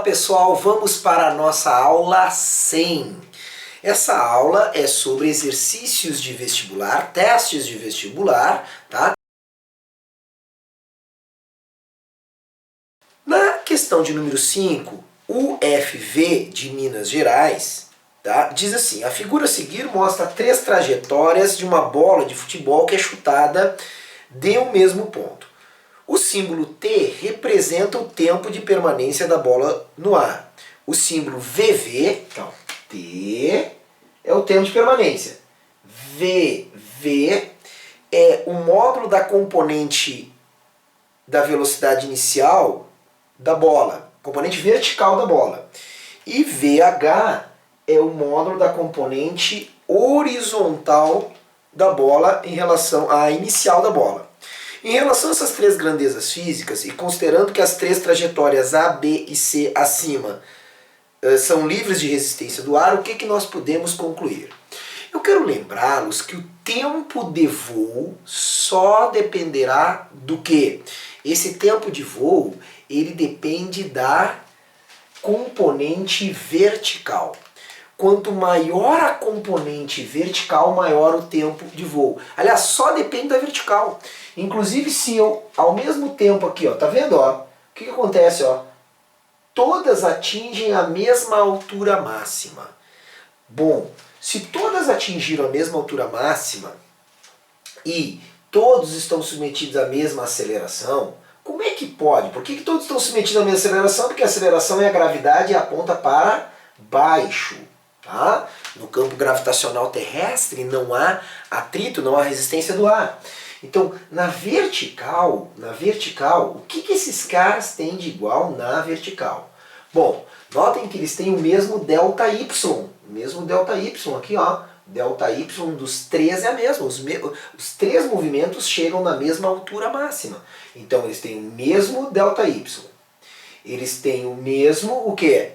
pessoal, vamos para a nossa aula 100. Essa aula é sobre exercícios de vestibular, testes de vestibular, tá? Na questão de número 5, o UFV de Minas Gerais, tá? Diz assim: a figura a seguir mostra 3 trajetórias de uma bola de futebol que é chutada de um mesmo ponto. O símbolo T representa o tempo de permanência da bola no ar. O símbolo VV, então, T é o tempo de permanência. VV é o módulo da componente da velocidade inicial da bola, componente vertical da bola. E VH é o módulo da componente horizontal da bola em relação à inicial da bola. Em relação a essas 3 grandezas físicas, e considerando que as 3 trajetórias A, B e C acima são livres de resistência do ar, o que nós podemos concluir? Eu quero lembrá-los que o tempo de voo só dependerá do quê? Esse tempo de voo, ele depende da componente vertical. Quanto maior a componente vertical, maior o tempo de voo. Aliás, só depende da vertical. Inclusive, se eu, ao mesmo tempo aqui, ó, tá vendo, ó? O que acontece, ó? Todas atingem a mesma altura máxima. Bom, se todas atingiram a mesma altura máxima e todos estão submetidos à mesma aceleração, como é que pode? Por que todos estão submetidos à mesma aceleração? Porque a aceleração é a gravidade e aponta para baixo. Tá? No campo gravitacional terrestre não há atrito, não há resistência do ar. Então, na vertical, o que esses caras têm de igual na vertical? Bom, notem que eles têm o mesmo ΔY, aqui, ó. ΔY dos 3 é a mesma, os 3 movimentos chegam na mesma altura máxima. Então, eles têm o mesmo ΔY. Eles têm o mesmo, o quê?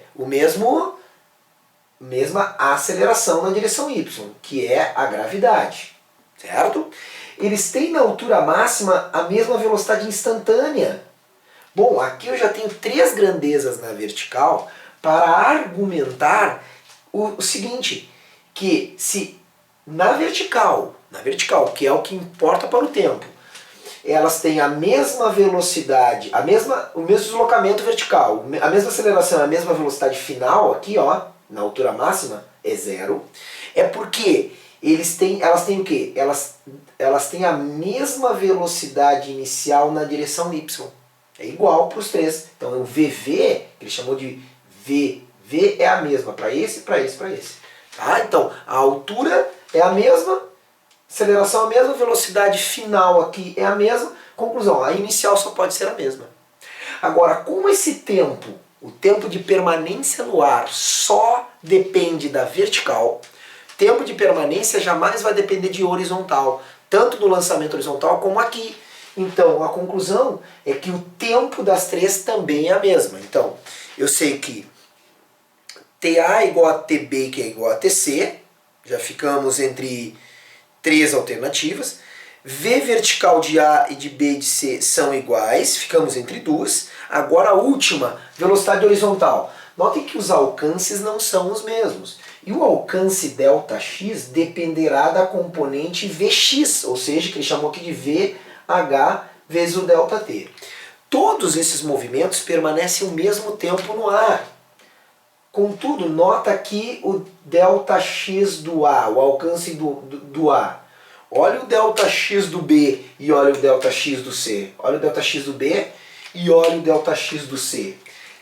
Mesma aceleração na direção Y, que é a gravidade, certo? Eles têm na altura máxima a mesma velocidade instantânea. Bom, aqui eu já tenho 3 grandezas na vertical para argumentar o seguinte, que se na vertical, que é o que importa para o tempo, elas têm a mesma velocidade, o mesmo deslocamento vertical, a mesma aceleração, a mesma velocidade final aqui, ó, na altura máxima é 0, é porque elas têm o quê? Elas têm a mesma velocidade inicial na direção Y. É igual para os 3. Então o VV, que ele chamou de VV, é a mesma para esse, para esse, para esse. Tá? Então a altura é a mesma, aceleração é a mesma, velocidade final aqui é a mesma. Conclusão, a inicial só pode ser a mesma. Agora, como esse tempo, o tempo de permanência no ar só depende da vertical, tempo de permanência jamais vai depender de horizontal, tanto no lançamento horizontal como aqui. Então, a conclusão é que o tempo das 3 também é a mesma. Então, eu sei que TA é igual a TB, que é igual a TC, já ficamos entre 3 alternativas. V vertical de A e de B e de C são iguais, ficamos entre 2. Agora a última, velocidade horizontal. Notem que os alcances não são os mesmos. E o alcance ΔX dependerá da componente Vx, ou seja, que ele chamou aqui de VH vezes o ΔT. Todos esses movimentos permanecem o mesmo tempo no ar. Contudo, nota aqui o ΔX do A, o alcance do A. Olha o ΔX do B e olha o ΔX do C. Olha o ΔX do B e olha o ΔX do C.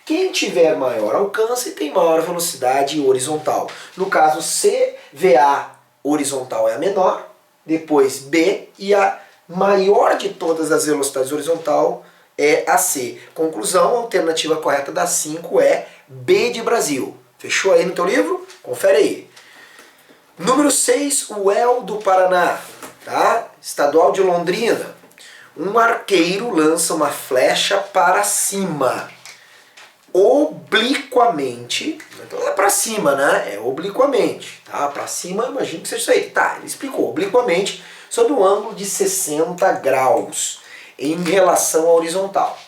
Quem tiver maior alcance tem maior velocidade horizontal. No caso, CVA horizontal é a menor, depois B, e a maior de todas as velocidades horizontal é a C. Conclusão, a alternativa correta da 5 é B de Brasil. Fechou aí no teu livro? Confere aí. Número 6, o UEL do Paraná, tá? Estadual de Londrina. Um arqueiro lança uma flecha para cima, obliquamente, então é para cima, né? É obliquamente, tá? Para cima, imagino que seja isso aí. Tá, ele explicou, obliquamente, sob um ângulo de 60 graus em relação à horizontal.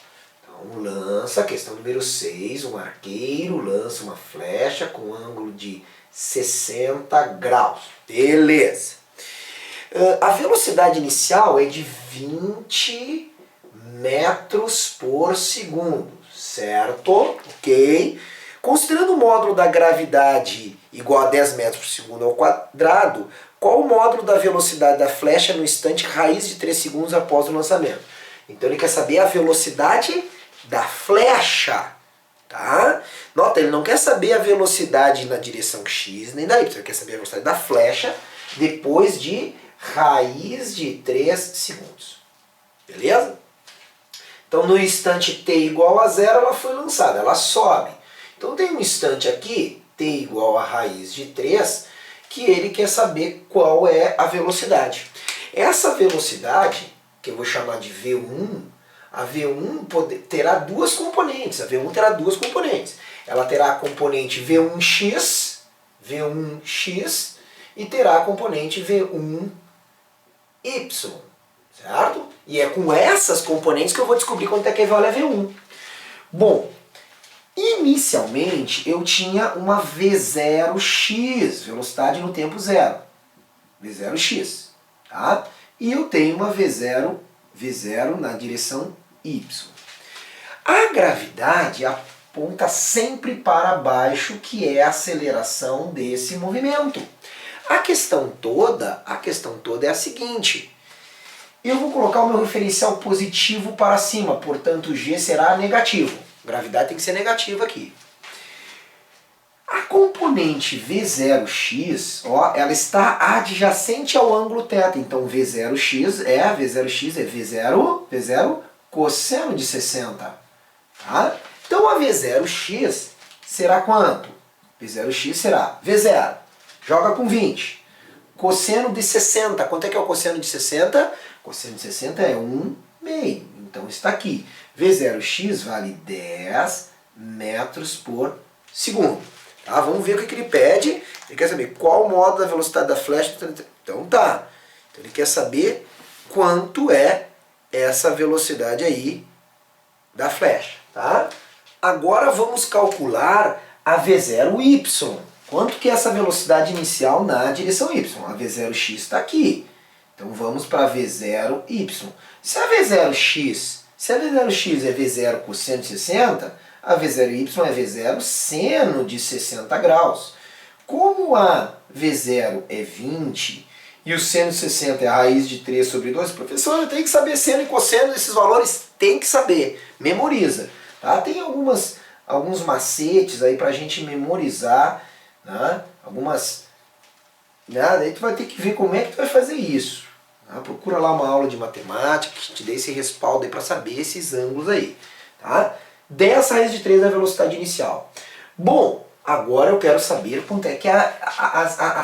Então, Então lança, questão número 6, um arqueiro lança uma flecha com ângulo de 60 graus. Beleza. A velocidade inicial é de 20 metros por segundo, certo? Ok. Considerando o módulo da gravidade igual a 10 metros por segundo ao quadrado, qual o módulo da velocidade da flecha no instante raiz de 3 segundos após o lançamento? Então ele quer saber a velocidade da flecha, tá? Nota, ele não quer saber a velocidade na direção x nem da y, ele quer saber a velocidade da flecha depois de raiz de 3 segundos. Beleza? Então no instante t igual a 0 ela foi lançada, ela sobe. Então tem um instante aqui, t igual a raiz de 3, que ele quer saber qual é a velocidade. Essa velocidade, que eu vou chamar de V1, a V1 terá duas componentes. A V1 terá duas componentes. Ela terá a componente V1x e terá a componente V1y, certo? E é com essas componentes que eu vou descobrir quanto é que vale a V1. Bom, inicialmente eu tinha uma V0x, velocidade no tempo zero, V0x, tá? E eu tenho uma V0 na direção y. A gravidade aponta sempre para baixo, que é a aceleração desse movimento. A questão toda é a seguinte: eu vou colocar o meu referencial positivo para cima, portanto G será negativo. Gravidade tem que ser negativa aqui. A componente V0x, ó, ela está adjacente ao ângulo θ. Então V0x é V0 cosseno de 60. Tá? Então a V0x será quanto? V0x será V0. Joga com 20. Cosseno de 60. Quanto é que é o cosseno de 60? Cosseno de 60 é 1/2. Então está aqui. V0x vale 10 metros por segundo. Tá? Vamos ver o que ele pede. Ele quer saber qual o módulo da velocidade da flecha. Então tá. Então ele quer saber quanto é essa velocidade aí da flecha. Tá? Agora vamos calcular a V0y. Quanto que é essa velocidade inicial na direção y? A V0x está aqui. Então vamos para V0y. Se a V0x é V0 cosseno de 60, a V0y é V0 seno de 60 graus. Como a V0 é 20 e o seno de 60 é a raiz de 3 sobre 2, professor, eu tenho que saber seno e cosseno, esses valores tem que saber, memoriza. Tá? Tem alguns macetes aí para a gente memorizar, né? Daí tu vai ter que ver como é que tu vai fazer isso. Tá? Procura lá uma aula de matemática que te dê esse respaldo aí para saber esses ângulos aí. Tá? 10 raiz de 3 é a velocidade inicial. Bom, agora eu quero saber quanto é que é a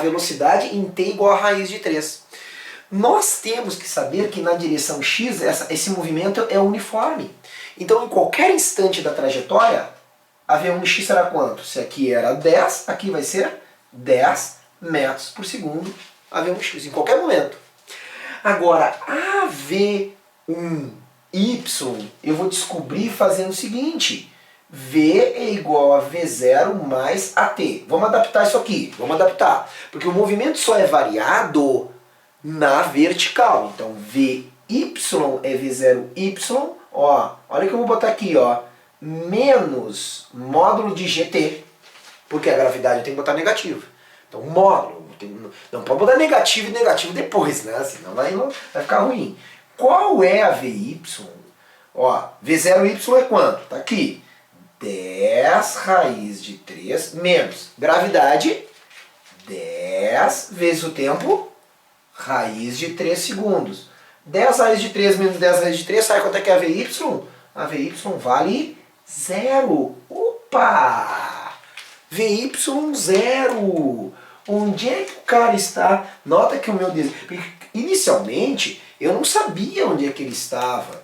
velocidade em t igual a raiz de 3. Nós temos que saber que na direção x esse movimento é uniforme. Então em qualquer instante da trajetória, a V1x será quanto? Se aqui era 10, aqui vai ser 10 metros por segundo a V1x, em qualquer momento. Agora, a V1y eu vou descobrir fazendo o seguinte: V é igual a V0 mais AT. Vamos adaptar isso aqui, porque o movimento só é variado na vertical. Então Vy é V0y, ó, olha que eu vou botar aqui, ó, menos módulo de GT, porque a gravidade tem que botar negativo. Então módulo, não pode botar negativo e negativo depois, né? Senão vai ficar ruim. Qual é a Vy? Ó, V0y é quanto? Tá aqui. 10 raiz de 3 menos gravidade, 10 vezes o tempo, raiz de 3 segundos. 10 raiz de 3 menos 10 raiz de 3, sabe quanto é que é a Vy? A Vy vale 0. Opa! Vy 0. Onde é que o cara está? Nota que o meu desenho... Inicialmente, eu não sabia onde é que ele estava.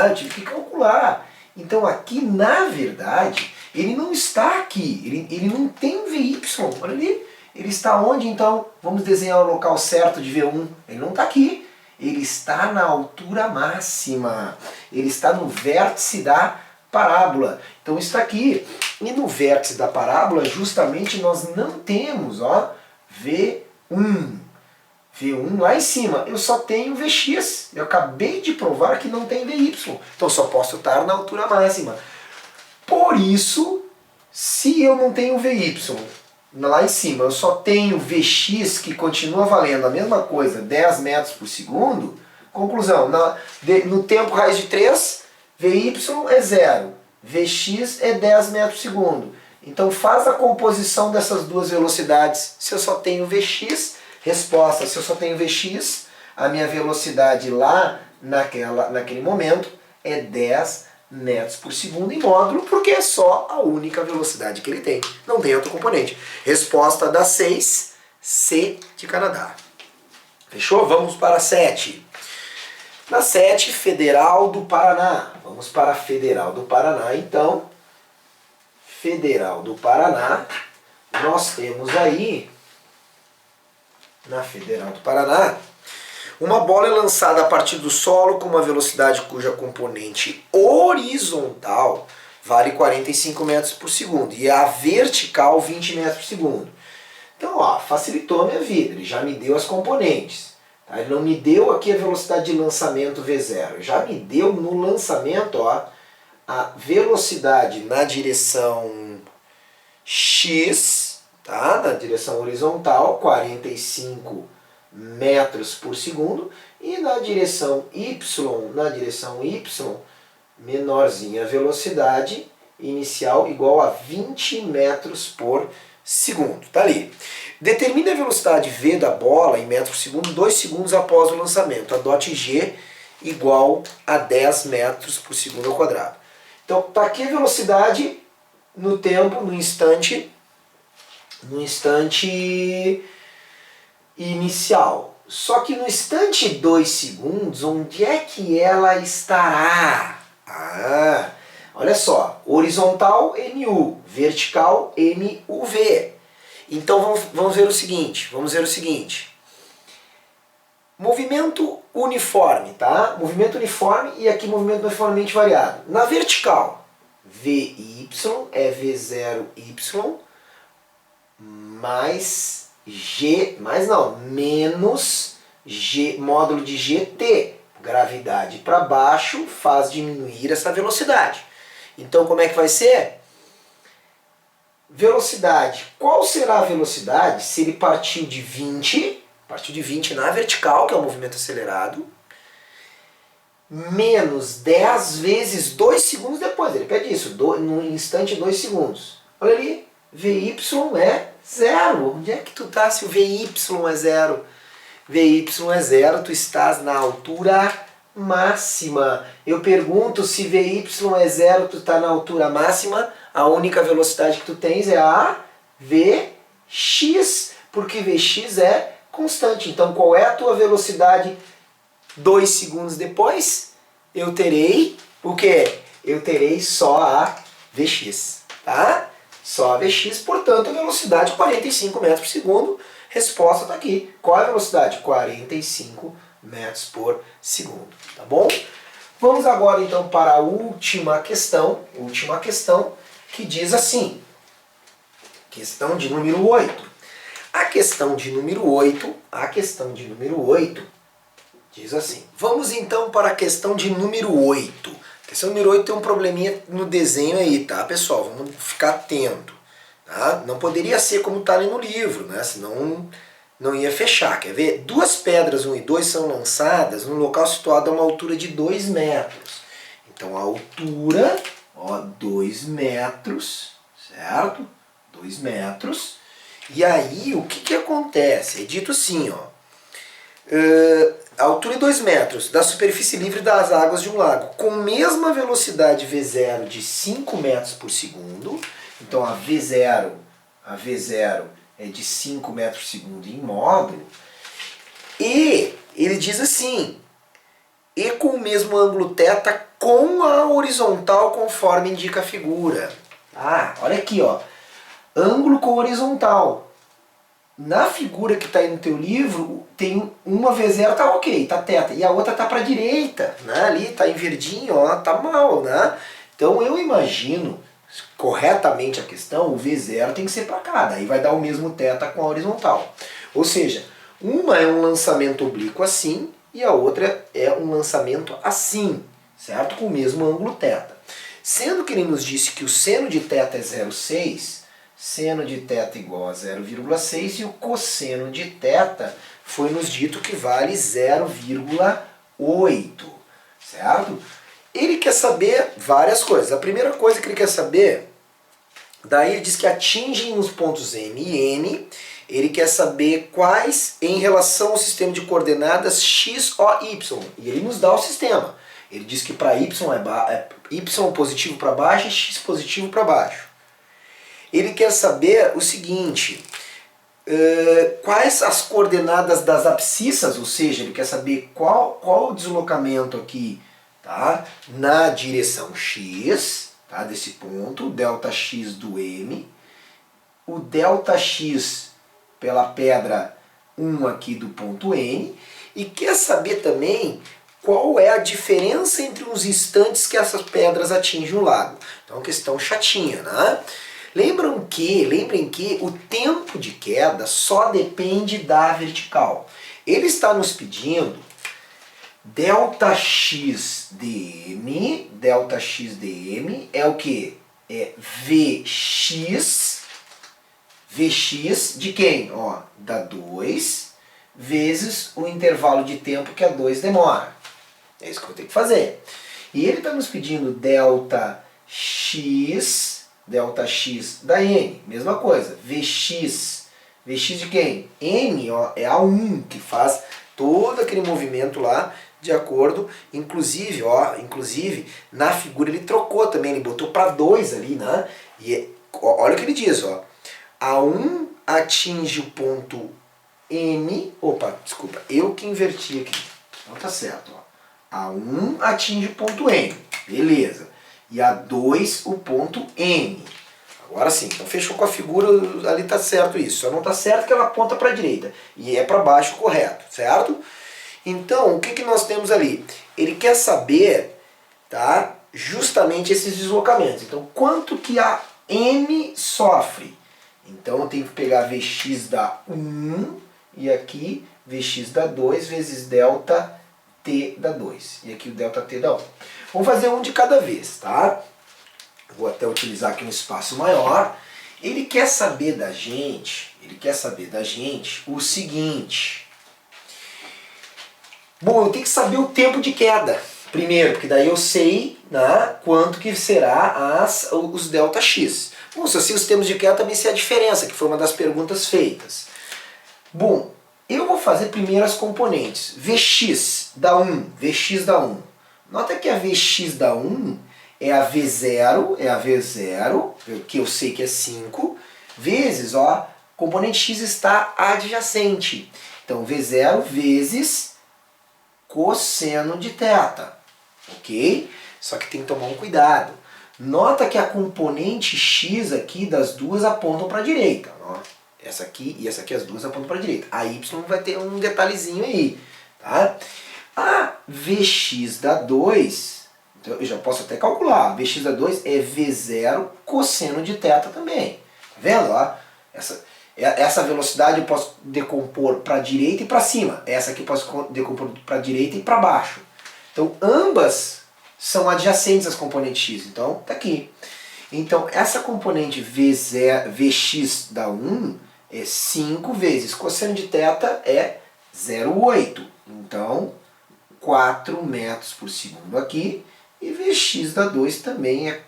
Eu tive que calcular. Então aqui, na verdade, ele não está aqui. Ele não tem Vy. Olha ali. Ele está onde, então? Vamos desenhar o local certo de V1. Ele não está aqui. Ele está na altura máxima. Ele está no vértice da parábola. Então está aqui. E no vértice da parábola, justamente, nós não temos, ó, V1. V1 lá em cima. Eu só tenho Vx. Eu acabei de provar que não tem Vy. Então só posso estar na altura máxima. Por isso, se eu não tenho Vy lá em cima, eu só tenho Vx que continua valendo a mesma coisa, 10 metros por segundo, conclusão, no tempo raiz de 3, Vy é 0, Vx é 10 metros por segundo. Então faz a composição dessas duas velocidades. Se eu só tenho Vx, resposta, se eu só tenho Vx, a minha velocidade lá naquele momento é 10 metros por segundo em módulo, porque é só a única velocidade que ele tem. Não tem outro componente. Resposta da 6, C de Canadá. Fechou? Vamos para a 7. Na 7, Federal do Paraná. Vamos para a Federal do Paraná, então. Federal do Paraná, nós temos aí, na Federal do Paraná, uma bola é lançada a partir do solo com uma velocidade cuja componente horizontal vale 45 metros por segundo e a vertical 20 metros por segundo. Então, ó, facilitou a minha vida, ele já me deu as componentes. Tá? Ele não me deu aqui a velocidade de lançamento V0, já me deu no lançamento, ó, a velocidade na direção X, tá? Na direção horizontal, 45 metros por segundo, e na direção Y, menorzinha a velocidade inicial igual a 20 metros por segundo. Tá ali. Determine a velocidade V da bola em metros por segundo 2 segundos após o lançamento. Adote G igual a 10 metros por segundo ao quadrado. Então, tá aqui a velocidade no tempo, no instante inicial. Só que no instante 2 segundos, onde é que ela estará? Ah, olha só, horizontal MU, vertical MUV. Então vamos ver o seguinte, movimento uniforme, tá? Movimento uniforme e aqui movimento uniformemente variado. Na vertical, VY é V0Y mais G, menos G, módulo de GT. Gravidade para baixo faz diminuir essa velocidade. Então como é que vai ser? Velocidade. Qual será a velocidade se ele partiu de 20 na vertical, que é o movimento acelerado, menos 10 vezes 2 segundos depois. Ele pede isso, no instante 2 segundos. Olha ali, VY é 0. Onde é que tu tá se o VY é 0? VY é 0, tu estás na altura máxima. Eu pergunto, se VY é 0, tu está na altura máxima, a única velocidade que tu tens é a Vx, porque Vx é constante. Então qual é a tua velocidade 2 segundos depois? Eu terei o quê? Eu terei só a Vx, tá? Só a Vx, portanto a velocidade 45 metros por segundo. Resposta está aqui. Qual é a velocidade? 45 metros por segundo, tá bom? Vamos agora então para a última questão que diz assim, questão de número 8. A questão de número 8 diz assim. Vamos então para a questão de número 8. A questão número 8 tem um probleminha no desenho aí, tá, pessoal? Vamos ficar atento. Tá? Não poderia ser como está ali no livro, né? Senão não ia fechar. Quer ver? Duas pedras 1 e 2 são lançadas no local situado a uma altura de 2 metros. Então a altura, ó, 2 metros, certo? 2 metros. E aí o que acontece? É dito assim, ó. A altura de 2 metros da superfície livre das águas de um lago, com mesma velocidade V0 de 5 metros por segundo. Então a V0 é de 5 metros por segundo em módulo. E ele diz assim, e com o mesmo ângulo θ com a horizontal conforme indica a figura. Ah, olha aqui, ó. Ângulo com horizontal. na figura que está aí no teu livro, tem uma V0 tá ok, tá teta, e a outra tá para a direita, né? Ali tá em verdinho, ó, tá mal, né? Então eu imagino corretamente a questão, o V0 tem que ser para cá, daí vai dar o mesmo teta com a horizontal. Ou seja, uma é um lançamento oblíquo assim e a outra é um lançamento assim, certo? Com o mesmo ângulo teta. Sendo que ele nos disse que o seno de teta é 0,6, seno de teta igual a 0,6 e o cosseno de teta foi nos dito que vale 0,8, certo? Ele quer saber várias coisas. A primeira coisa que ele quer saber, daí ele diz que atingem os pontos M e N, ele quer saber quais em relação ao sistema de coordenadas x, o, y. E ele nos dá o sistema. Ele diz que para y é y positivo para baixo e x positivo para baixo. Ele quer saber o seguinte, quais as coordenadas das abscissas, ou seja, ele quer saber qual o deslocamento aqui, tá, na direção x, tá, desse ponto, delta x do M, o delta x pela pedra 1 aqui do ponto N, e quer saber também qual é a diferença entre os instantes que essas pedras atingem o lago. Então, questão chatinha, né? Lembrem que o tempo de queda só depende da vertical. Ele está nos pedindo delta x dm é o que? É Vx de quem? Ó, da 2 vezes o intervalo de tempo que a 2 demora. É isso que eu vou ter que fazer. E ele está nos pedindo delta x da n, mesma coisa, Vx de quem? N, ó, é a 1 que faz todo aquele movimento lá de acordo, inclusive na figura ele trocou também, ele botou para 2 ali, né? E olha o que ele diz, ó, a 1 atinge o ponto M, opa, desculpa, eu que inverti aqui, não tá certo, ó. A 1 atinge o ponto M, beleza. E a 2 o ponto N. Agora sim, então fechou com a figura, ali tá certo isso. Só não tá certo que ela aponta para a direita. E é para baixo correto, certo? Então, o que nós temos ali? Ele quer saber, tá, justamente esses deslocamentos. Então, quanto que a M sofre? Então, eu tenho que pegar Vx da 1 e aqui Vx da 2 vezes delta T da 2. E aqui o delta T da 1. Vamos fazer um de cada vez, tá? Vou até utilizar aqui um espaço maior. Ele quer saber da gente o seguinte. Bom, eu tenho que saber o tempo de queda primeiro, porque daí eu sei, né, quanto que será os delta x. Bom, se eu sei os tempos de queda, também sei a diferença, que foi uma das perguntas feitas. Bom, eu vou fazer primeiro as componentes. Vx da 1, Nota que a Vx da 1 é a V0, que eu sei que é 5, vezes, ó, componente x está adjacente. Então, V0 vezes cosseno de θ, ok? Só que tem que tomar um cuidado. Nota que a componente x aqui das duas apontam para a direita, ó. Essa aqui e essa aqui, as duas apontam para a direita. A y vai ter um detalhezinho aí, tá? A Vx da 2, então eu já posso até calcular, a Vx da 2 é V0 cosseno de θ também. Tá vendo? Ó? Essa velocidade eu posso decompor para a direita e para cima. Essa aqui eu posso decompor para a direita e para baixo. Então ambas são adjacentes às componentes x. Então tá aqui. Então essa componente Vx da 1 é 5 vezes cosseno de θ é 0,8. Então 4 metros por segundo aqui. E Vx da 2 também é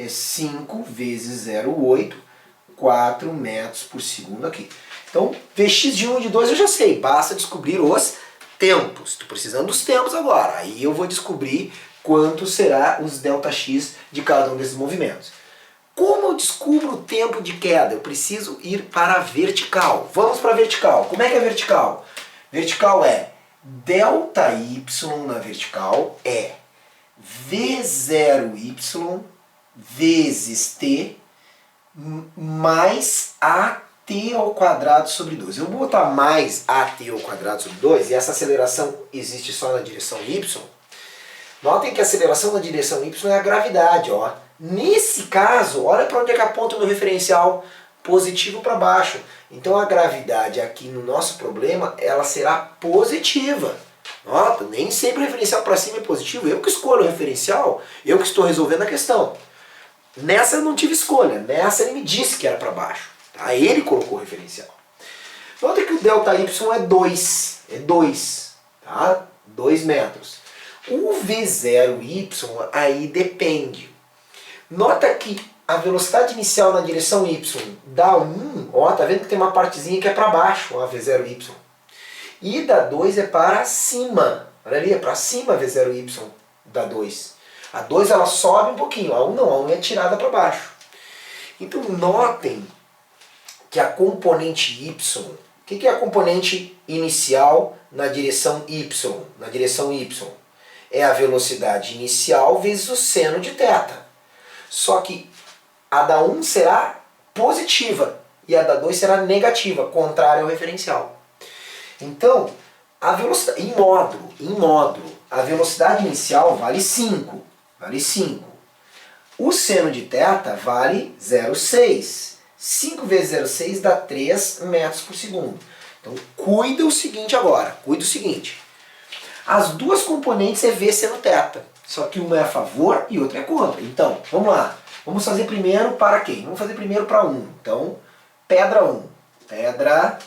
5 vezes 0,8. 4 metros por segundo aqui. Então, Vx de 1 e de 2 eu já sei, basta descobrir os tempos. Estou precisando dos tempos agora. Aí eu vou descobrir quanto será os ΔX de cada um desses movimentos. Como eu descubro o tempo de queda? Eu preciso ir para a vertical. Vamos para a vertical. Como é que é a vertical? Vertical é ΔY na vertical é V0Y vezes T mais a t ao quadrado sobre 2. Eu vou botar mais at ao quadrado sobre 2, e essa aceleração existe só na direção y. Notem que a aceleração na direção y é a gravidade, ó. Nesse caso, olha para onde é que aponta o meu referencial, positivo para baixo. Então a gravidade aqui no nosso problema, ela será positiva. Nota, nem sempre o referencial para cima é positivo. Eu que escolho o referencial, eu que estou resolvendo a questão. Nessa eu não tive escolha, nessa ele me disse que era para baixo. Tá? Ele colocou o referencial. Nota que o ΔY é 2. É 2. Tá? 2 metros. O V0y aí depende. Nota que a velocidade inicial na direção y dá 1, ó, tá vendo que tem uma partezinha que é para baixo, ó, V0y. E da 2 é para cima. Olha ali, é para cima V0y da 2. A 2 ela sobe um pouquinho, a 1 não, a 1 é tirada para baixo. Então notem que a componente y, o que é a componente inicial na direção y? Na direção y é a velocidade inicial vezes o seno de θ. Só que a da 1 será positiva e a da 2 será negativa, contrária ao referencial. Então, a velocidade, em módulo, a velocidade inicial vale 5. Vale 5. O seno de θ vale 0,6. 5 vezes 0,6 dá 3 metros por segundo. Então, cuida o seguinte agora. Cuida o seguinte. As duas componentes é V seno θ. Só que uma é a favor e outra é contra. Então, vamos lá. Vamos fazer primeiro para quem? Vamos fazer primeiro para 1. Então, pedra 1. Pedra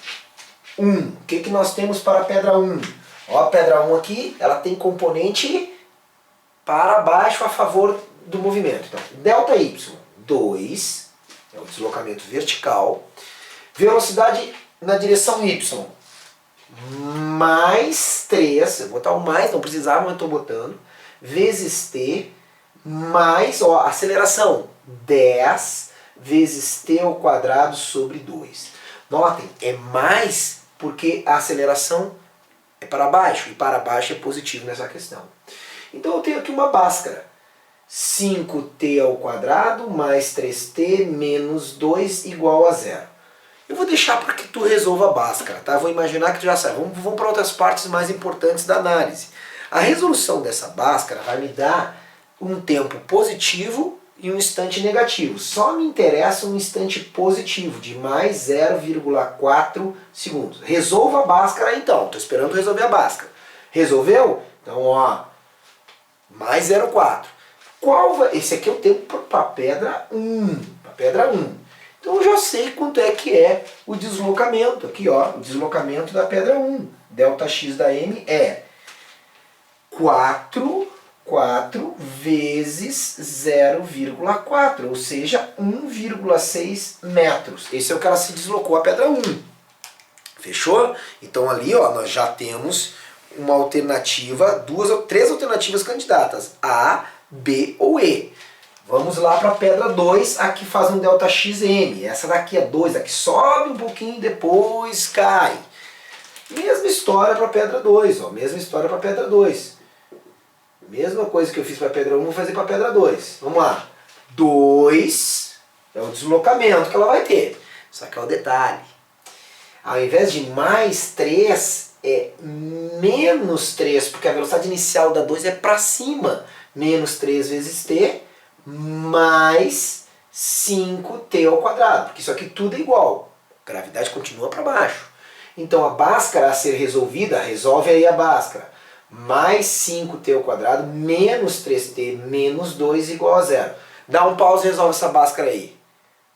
1. O que nós temos para a pedra 1? Ó, a pedra 1 aqui, ela tem componente para baixo a favor do movimento. Então, ΔY, 2, é o deslocamento vertical. Velocidade na direção Y, mais 3, eu vou botar o mais, não precisava, mas estou botando, vezes t, mais, ó, aceleração, 10 vezes t ao quadrado sobre 2. Notem, é mais porque a aceleração é para baixo, e para baixo é positivo nessa questão. Então eu tenho aqui uma Bhaskara. 5t ao quadrado mais 3t menos 2 igual a 0. Eu vou deixar para que tu resolva a Bhaskara, tá? Vou imaginar que tu já sabe. Vamos para outras partes mais importantes da análise. A resolução dessa Bhaskara vai me dar um tempo positivo e um instante negativo. Só me interessa um instante positivo, de mais 0,4 segundos. Resolva a Bhaskara então. Estou esperando resolver a Bhaskara. Resolveu? Então, ó, mais 0,4. Esse aqui é o tempo para a pedra 1. Para pedra 1. Então eu já sei quanto é que é o deslocamento. Aqui, ó, o deslocamento da pedra 1. Δx da m é 4 vezes 0,4, ou seja, 1,6 metros. Esse é o que ela se deslocou a pedra 1. Fechou? Então ali, ó, nós já temos uma alternativa, três alternativas candidatas, A, B ou E. Vamos lá para a pedra 2, aqui faz um ΔXm. Essa daqui é 2, aqui sobe um pouquinho e depois cai. Mesma história para a pedra 2, ó, mesma história para a pedra 2. Mesma coisa que eu fiz para a pedra 1, vou fazer para a pedra 2. Vamos lá. 2 é o deslocamento que ela vai ter. Só que é o detalhe. Ao invés de mais 3, é menos 3, porque a velocidade inicial da 2 é para cima. Menos 3 vezes t, mais 5t ao quadrado. Porque isso aqui tudo é igual. A gravidade continua para baixo. Então a Bhaskara a ser resolvida, resolve aí a Bhaskara. Mais 5t ao quadrado, menos 3t, menos 2 igual a 0. Dá um pause e resolve essa Bhaskara aí.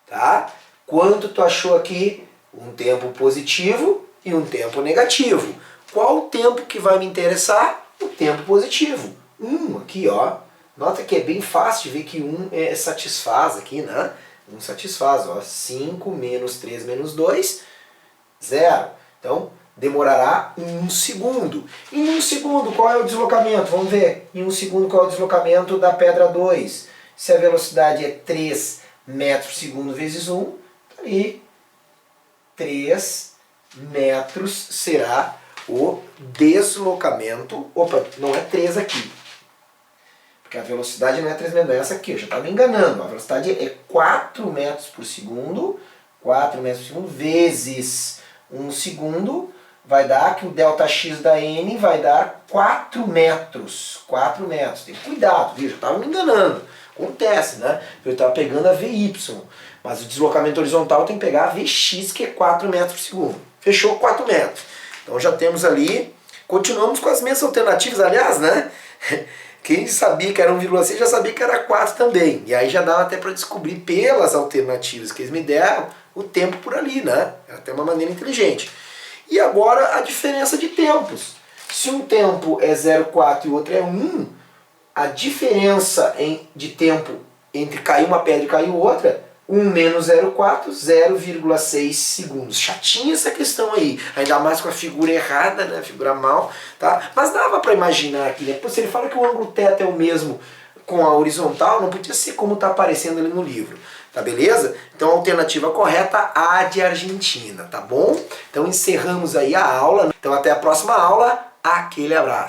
Tá? Quanto tu achou aqui? Um tempo positivo e um tempo negativo. Qual o tempo que vai me interessar? O tempo positivo. 1 aqui, ó. Nota que é bem fácil de ver que 1 satisfaz aqui, né? 1 satisfaz, ó. 5 menos 3 menos 2, 0. Então, demorará 1 segundo. Em 1 segundo, qual é o deslocamento? Vamos ver. Em 1 segundo, qual é o deslocamento da pedra 2? Se a velocidade é 3 metros por segundo vezes 1, tá ali. 3 metros será o deslocamento. Opa, não é 3 aqui. Porque a velocidade não é 3 metros, é essa aqui. Eu já estava me enganando. A velocidade é 4 metros por segundo 4 metros por segundo vezes 1 segundo vai dar que o ΔX da N vai dar 4 metros. 4 metros. Tem cuidado, viu? Eu estava me enganando. Acontece, né? Eu estava pegando a VY, mas o deslocamento horizontal tem que pegar a VX, que é 4 metros por segundo. Fechou 4 metros. Então já temos ali, continuamos com as mesmas alternativas, aliás, né? Quem sabia que era 1,6 já sabia que era 4 também. E aí já dava até para descobrir pelas alternativas que eles me deram o tempo por ali, né? Era até uma maneira inteligente. E agora a diferença de tempos. Se um tempo é 0,4 e o outro é 1, a diferença de tempo entre cair uma pedra e cair outra, 1 menos 0,4, 0,6 segundos. Chatinha essa questão aí, ainda mais com a figura errada, né? Figura mal, tá? Mas dava para imaginar aqui, né? Se ele fala que o ângulo θ é o mesmo com a horizontal, não podia ser como está aparecendo ali no livro. Tá beleza? Então a alternativa correta, A de Argentina, tá bom? Então encerramos aí a aula. Então até a próxima aula. Aquele abraço.